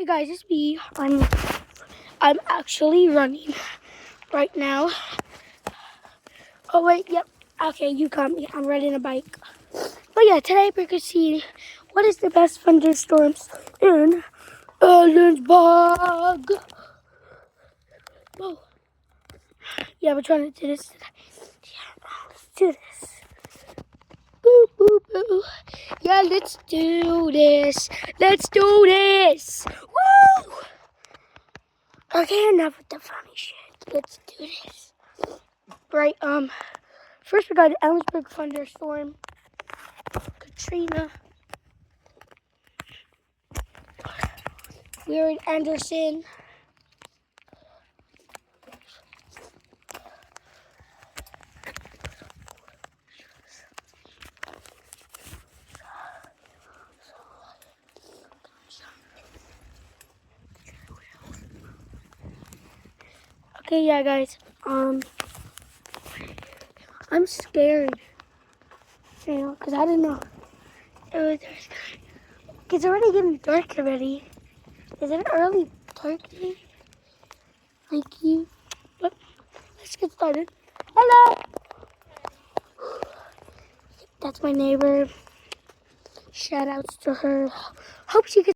Hey guys, it's me. I'm actually running right now. Oh wait, yep. Okay, you got me. I'm riding a bike. But yeah, today we're gonna see what is the best thunderstorms in Ellensburg. Whoa. Yeah, we're trying to do this today. Yeah, let's do this. Boo, boo, boo. Yeah, let's do this. Let's do this. Woo! Okay, enough with the funny shit. Let's do this. Right, first we got the Ellensburg thunderstorm. Katrina. We're in Anderson. Okay, yeah, guys. I'm scared. You know, because I didn't know. It's already getting dark already. Is it early dark day? Thank you. But let's get started. Hello! That's my neighbor. Shout outs to her. Hope she gets